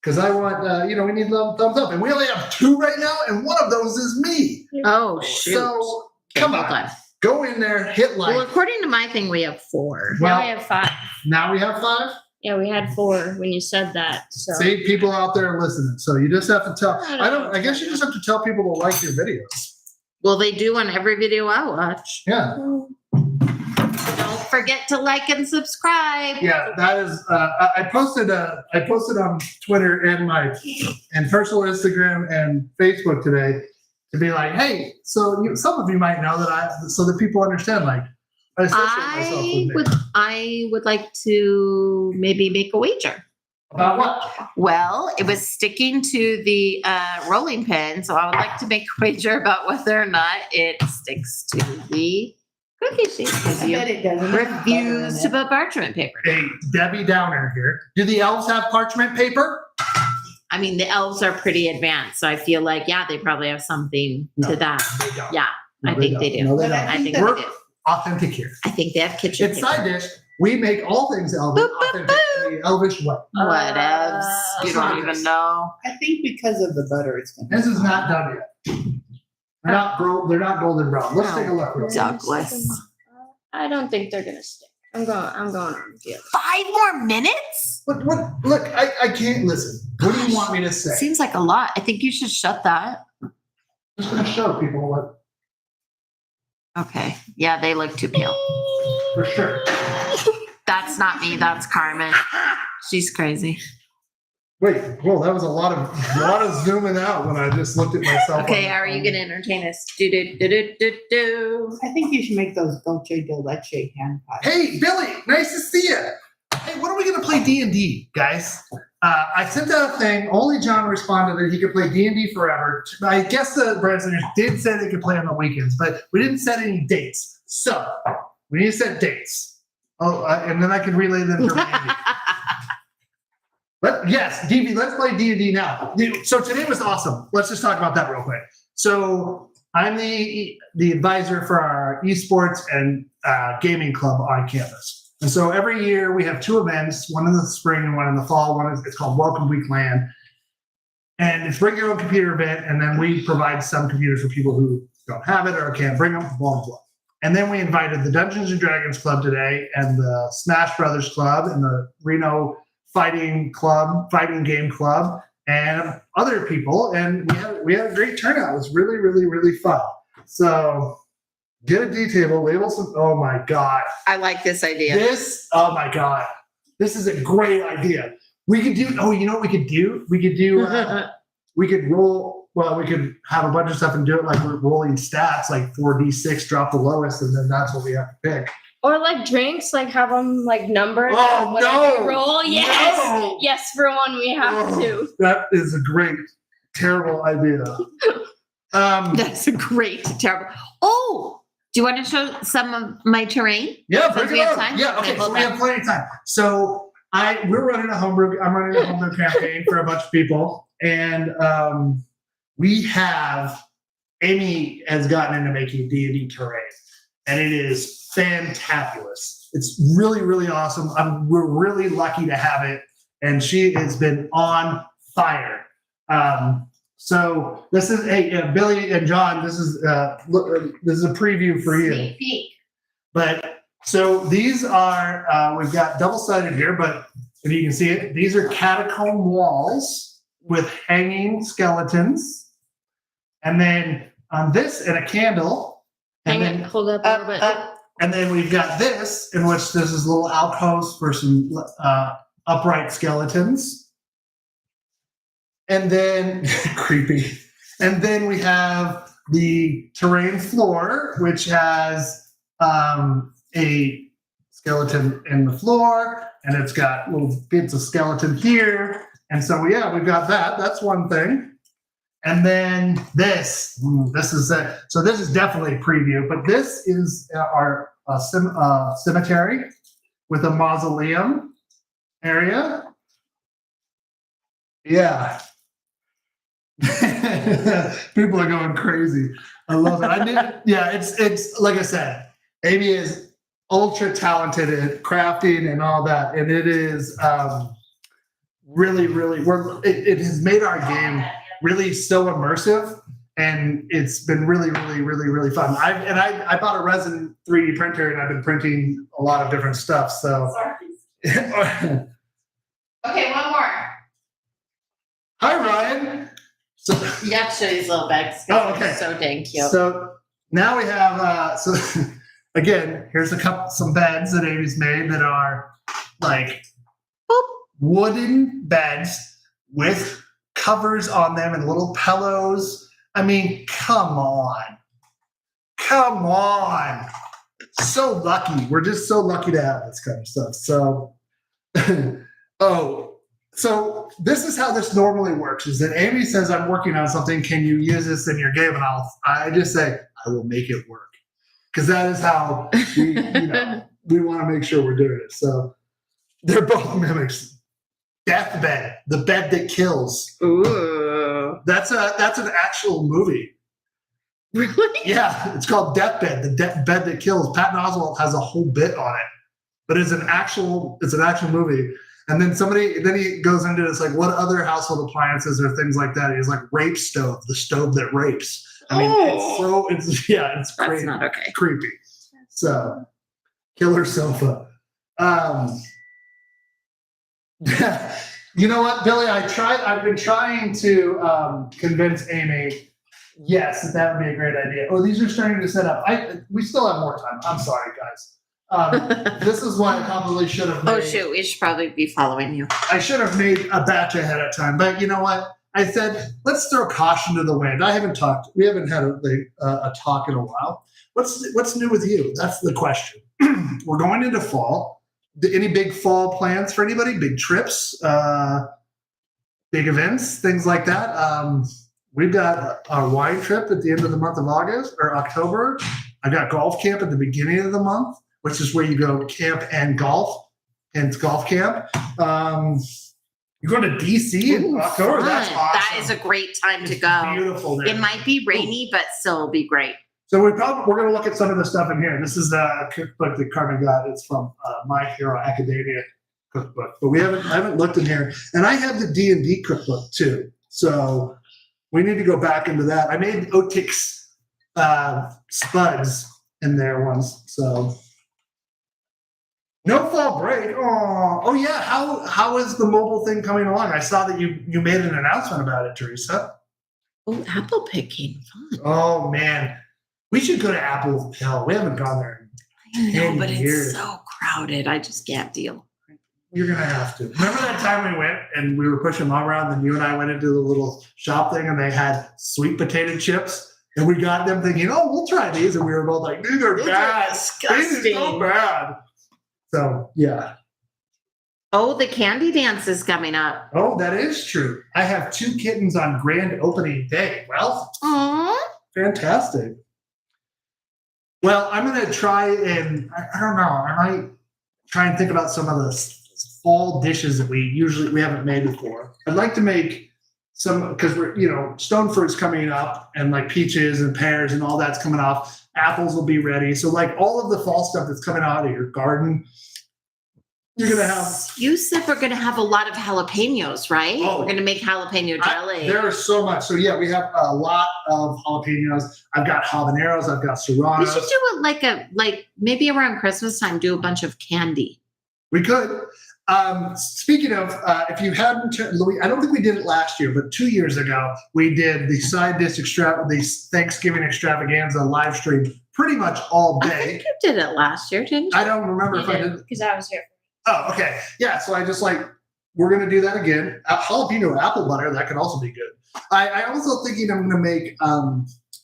Because I want, we need thumbs up. And we only have 2 right now, and one of those is me. Oh, shoot. So, Okay, come hold on. Go in there, hit like. Well, according to my thing, we have 4. Now Well, we have 5. now we have 5. Yeah, we had 4 when you said that. So See, people out there listening. So you just have to tell. I don't know. I guess you just have to tell people to like your videos. Well, they do on every video I watch. Yeah. Don't forget to like and subscribe. Yeah, that is. I posted on Twitter and personal Instagram and Facebook today to be like, hey, so some of you might know so that people understand. Like, I associate myself with me. I would like to maybe make a wager. About what? Well, it was sticking to the rolling pin, so I would like to make a wager about whether or not it sticks to the cookie sheet. Because I you bet it doesn't. refuse to put parchment paper. Hey, Debbie Downer here. Do the elves have parchment paper? I mean, the elves are pretty advanced, so I feel like, yeah, they probably have something No. to that. They don't. Yeah, No, I think they don't. do. No, they But I don't. I think We're they do. authentic here. I think they have kitchen It's paper. side dish. We make all things Elven Boop, boop, authentic in the Elvish way. Whatevs. You don't even know. I think because of the butter, it's gonna. This is not done yet. They're not golden brown. Let's take a look. Real quick. Douglas. I don't think they're gonna stick. I'm going on the other. 5 more minutes? What? Look, I can't listen. What do you want me to say? Seems like a lot. I think you should shut that. I'm just going to show people what, Okay. Yeah, they look too pale. for sure. That's not me. That's Carmen. She's crazy. Wait, whoa, that was a lot of zooming out when I just looked at myself. Okay, how are you going to entertain us? Do. I think you should make those dolce de leche hand pies. Hey, Billy, nice to see you. Hey, when are we going to play D&D, guys? I sent out a thing. Only John responded that he could play D&D forever. I guess the Bransoners did say they could play on the weekends, but we didn't set any dates. So we need to set dates. Oh, and then I can relay them to Randy. Yes, DB, let's play D&D now. So today was awesome. Let's just talk about that real quick. So I'm the advisor for our esports and gaming club on campus. And so every year we have 2 events, one in the spring and one in the fall. It's called Welcome Week Land. And it's bring your own computer event, and then we provide some computers for people who don't have it or can't bring them, blah, blah, blah. And then we invited the Dungeons and Dragons Club today and the Smash Brothers Club and the Reno Fighting Game Club and other people. And we had a great turnout. It was really, really, really fun. So get a D table, label some. Oh my God. I like this idea. Oh my God. This is a great idea. We could do, you know what we could do? We could do, we could have a bunch of stuff and do it like we're rolling stats, like 4d6, drop the lowest, and then that's what we have to pick. Or like drinks, like have them like numbered. Oh, whatever no. you roll. Yes. No. Yes, for one we have Oh, to. That is a great, terrible idea. That's a great, terrible. Oh, do you want to show some of my terrain? Yeah, Since bring we it have on. time? Yeah, okay, so hold we on. have plenty of time. So I'm running a homebrew campaign for a bunch of people. And Amy has gotten into making D&D terrain. And it is fantabulous. It's really, really awesome. We're really lucky to have it. And she has been on fire. So this is, Billy and John, this is a preview for you. Sneak peek. But So these are, we've got double-sided here, but if you can see it, these are catacomb walls with hanging skeletons. And then on this, and a candle. And Hang it, then hold up a little bit. and then we've got this, in which this is little alcoves for some upright skeletons. And then, creepy. And then we have the terrain floor, which has a skeleton in the floor, and it's got little bits of skeleton here. And so, yeah, we've got that. That's one thing. And then this is so this is definitely a preview, but this is our cemetery with a mausoleum area. Yeah. People are going crazy. I love it. Yeah, it's like I said, Amy is ultra talented at crafting and all that. And it is really, it has made our game really so immersive, and it's been really fun. I bought a resin 3D printer, and I've been printing a lot of different stuff. So, Okay, one more. Hi, Ryan. So, You have to show these little bags. Oh, okay. So dang cute. so now we have so again, here's some beds that Amy's made that are like wooden beds with covers on them and little pillows. I mean, come on. So lucky. We're just so lucky to have this kind of stuff. So, so this is how this normally works, is that Amy says, I'm working on something. Can you use this in your game? And I just say, I will make it work. Because that is how we want to make sure we're doing it. So they're both mimics. Deathbed, the bed that kills. Ooh. That's an actual movie. Really? Yeah, it's called Deathbed, the bed that kills. Patton Oswalt has a whole bit on it, but it's an actual movie. And then he goes into it's like, what other household appliances or things like that? He's like, rape stove, the stove that rapes. I mean, it's That's crazy. not okay. Creepy. So, killer sofa. You know what, Billy? I've been trying to convince Amy. Yes, that would be a great idea. Oh, these are starting to set up. We still have more time. I'm sorry, guys. This is why I probably should have made. Oh shoot, we should probably be following you. I should have made a batch ahead of time. But you know what? I said, let's throw caution to the wind. We haven't had a talk in a while. What's new with you? That's the question. We're going into fall. Any big fall plans for anybody? Big trips, big events, things like that? We've got our wine trip at the end of the month of August or October. I got golf camp at the beginning of the month, which is where you go camp and golf, and it's golf camp. You're going to DC in October. Fun. That's awesome. That is a great time to go. Beautiful there. It might be rainy, but still be great. So we're going to look at some of the stuff in here. This is the cookbook that Carmen got. It's from My Hero Academia cookbook, but I haven't looked in here. And I have the D&D cookbook too. So we need to go back into that. I made Otik's spuds in there once. So no fall break. Oh yeah. How is the mobile thing coming along? I saw that you made an announcement about it, Teresa. Oh, apple picking, fun. Oh man. We should go to Apple Hill. We haven't gone there in 10 but years. it's so crowded. I just can't deal. You're going to have to. Remember that time we went and we were pushing mom around, and you and I went into the little shop thing and they had sweet potato chips, and we got them thinking, oh, we'll try these. And we were both like, these are bad. These are so bad. So, yeah. Oh, the candy dance is coming up. Oh, that is true. I have 2 kittens on grand opening day. Well, Aww. fantastic. Well, I'm going to try and, I don't know, I might try and think about some of the fall dishes that we haven't made before. I'd like to make some, because stone fruit's coming up, and like peaches and pears and all that's coming off. Apples will be ready. So like all of the fall stuff that's coming out of your garden, You're gonna have. You said we're going to have a lot of jalapenos, right? Oh. We're going to make jalapeno jelly. There is so much. So yeah, we have a lot of jalapenos. I've got habaneros. I've got serranos. We should do it like maybe around Christmas time, do a bunch of candy. We could. Speaking of, if you hadn't, I don't think we did it last year, but 2 years ago, we did the side dish the Thanksgiving extravaganza live stream pretty much all I day. think you did it last year, didn't you? I don't remember if I did. Because I was here. Oh, okay. Yeah. So I just we're going to do that again. Jalapeno apple butter. That could also be good. I also thinking I'm going to make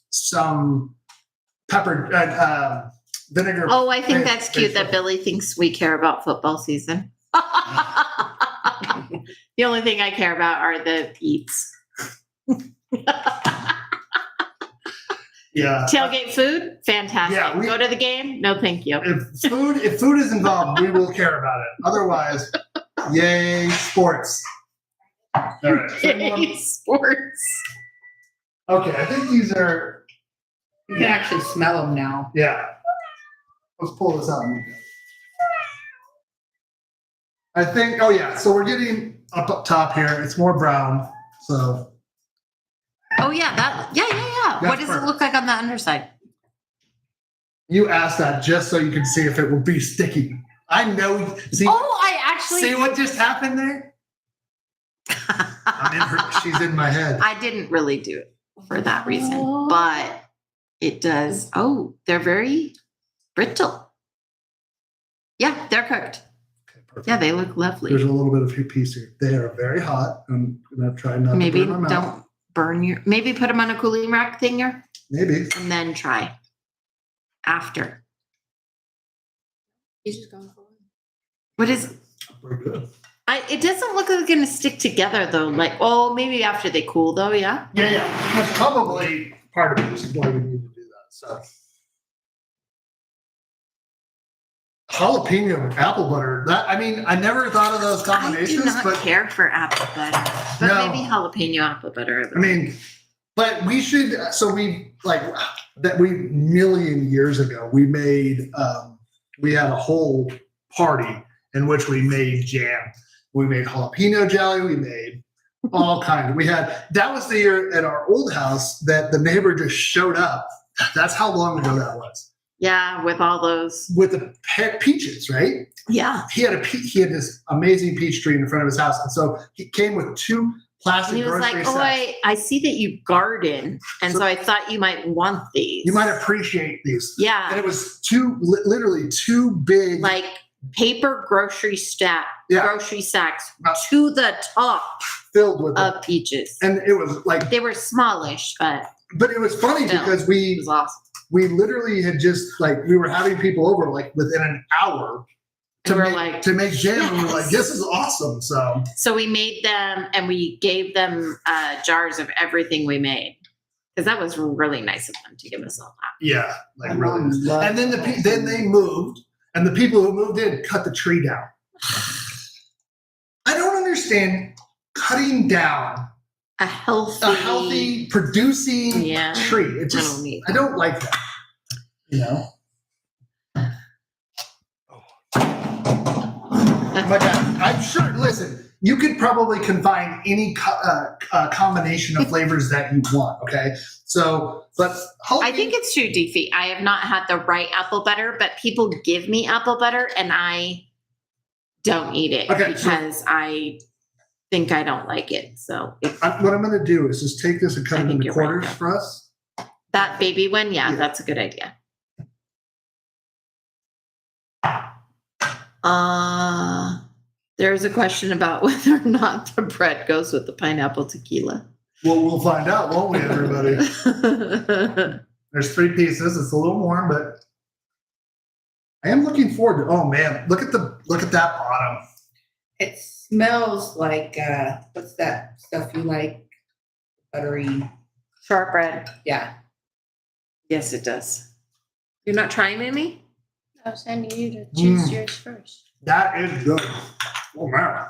some pepper vinegar. Oh, I think that's cute that Billy thinks we care about football season. The only thing I care about are the eats. Yeah. Tailgate food, fantastic. Yeah, Go to the game? No, thank you. If food is involved, we will care about it. Otherwise, yay, sports. All right. Yay, sports. Okay, I think these are. You can actually smell them now. Yeah. Let's pull this out. I think. Oh yeah. So we're getting up top here. It's more brown. So. Oh yeah, yeah. What does it look like on the underside? You asked that just so you can see if it will be sticky. I know. See. Oh, I actually. See what just happened there? She's in my head. I didn't really do it for that reason, Oh. but it does. Oh, they're very brittle. Yeah, they're cooked. Okay, perfect. Yeah, they look lovely. There's a little bit of piece here. They are very hot. I'm gonna try not Maybe to burn my mouth. don't burn your. Maybe put them on a cooling rack thinger Maybe. and then try after. He's just going for it. What is? We're good. It doesn't look like they're gonna stick together though. Like, oh, maybe after they cool though. Yeah. Yeah. That's probably part of it. This is why we need to do that. So. Jalapeno apple butter. I never thought of those I combinations, do not but care for apple butter, but No. maybe jalapeno apple butter. but we should. So we million years ago we made. We had a whole party in which we made jam. We made jalapeno jelly. We made all kinds. That was the year at our old house that the neighbor just showed up. That's how long ago that was. Yeah, with all those. With the peaches, right? Yeah. He had this amazing peach tree in front of his house, and so he came with 2 plastic And he was grocery like, "Oh, sacks. I see that you garden, and so I thought you might want these. You might appreciate these." And Yeah, it was literally two big, like paper grocery sacks to the top filled with of peaches. and it was like, They were smallish, but but it was funny Still. because it we was awesome. literally had just we were having people over within an hour And we're like, to make jam, and we're like, yes. this is awesome. So we made them, and we gave them jars of everything we made, because that was really nice of them to give us all that. Yeah, My really. mom loves And then that. then they moved, and the people who moved in cut the tree down. I don't understand cutting down A healthy producing Yeah. tree. It I just don't need I don't like that. You know. But I'm sure. Listen, you could probably combine any combination of flavors that you want. Okay, so but I think it's true, Deefy. I have not had the right apple butter, but people give me apple butter and I don't eat it Okay, because I think I don't like it. So if what I'm going to do is just take this and cut I it think into you're right, quarters though. for us. that baby one, Yeah. that's a good idea. There's a question about whether or not the bread goes with the pineapple tequila. Well, we'll find out, won't we, everybody? There's 3 pieces. It's a little warm, but I am looking forward to. Oh man, look at that bottom. It smells like what's that stuff you like? Buttery. Shortbread. Yeah. Yes, it does. You're not trying, Mimi? I was sending you to choose yours first. That is good. Oh man.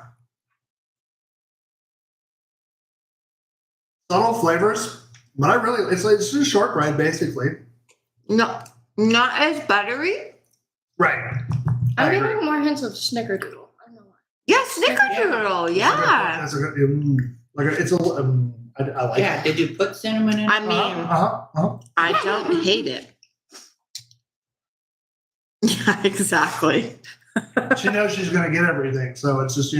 Subtle flavors, but it's just shortbread basically. No, not as buttery. Right. I I'm agree. getting more hints of snickerdoodle. Yes, snickerdoodle. Yeah. That's a good, it's a, I like Yeah, it. did you put cinnamon in it? I mean, I don't hate it. Yeah, exactly. She knows she's going to get everything. So it's just,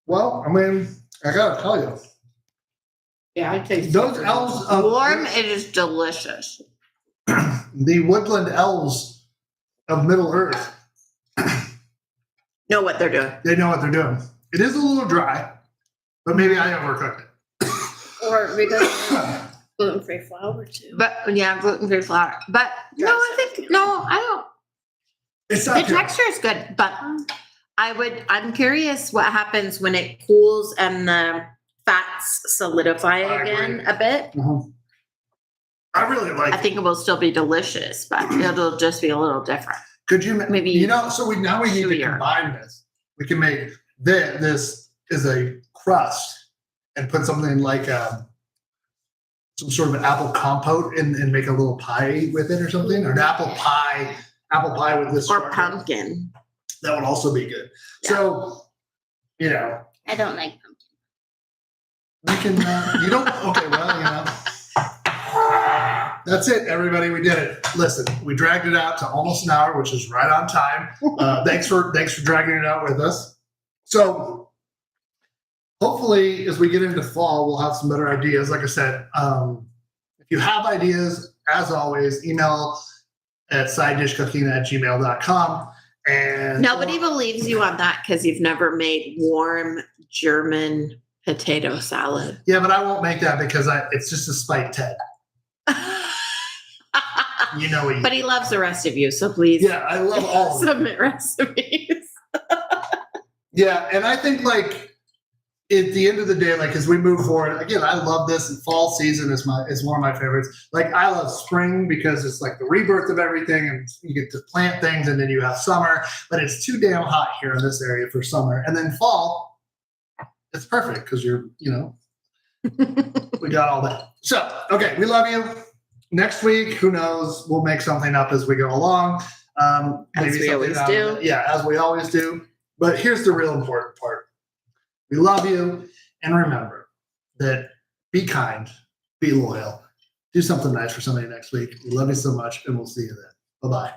well, I mean, I got to tell you, Yeah, I taste those elves of Warm, it is delicious. the woodland elves of Middle Earth, Know what they're doing. they know what they're doing. It is a little dry, but maybe I overcooked it. Or because gluten-free flour too. But yeah, gluten-free flour. But no, I don't. It's The not good. texture is good, but I'm curious what happens when it cools and the fats solidify I again agree. a bit. I really like I it. think it will still be delicious, but it'll just be a little different. Could you maybe so we need to chewier. combine this. We can make this is a crust and put something like some sort of an apple compote and make a little pie with it or something, or an apple pie with this Or strawberry. pumpkin. That would also be good. Yeah. So, I don't like pumpkin. we can, you don't, okay, well, that's it, everybody. We did it. Listen, we dragged it out to almost an hour, which is right on time. Thanks for dragging it out with us. So hopefully as we get into fall, we'll have some better ideas. Like I said, if you have ideas, as always, email at sidedishcooking@gmail.com. And Nobody believes you on that because you've never made warm German potato salad. Yeah, but I won't make that because it's just to spite Ted. You know what? But he loves the rest of you, so please Yeah, I love all of them. submit recipes. Yeah, and I think like at the end of the day, like as we move forward, again, I love this. And fall season is one of my favorites. Like I love spring because it's like the rebirth of everything, and you get to plant things, and then you have summer. But it's too damn hot here in this area for summer, and then fall, it's perfect because we got all that. So okay, we love you. Next week, who knows? We'll make something up as we go along. As we always do. Yeah, as we always do. But here's the real important part. We love you. And remember that be kind, be loyal, do something nice for somebody next week. We love you so much, and we'll see you then. Bye-bye.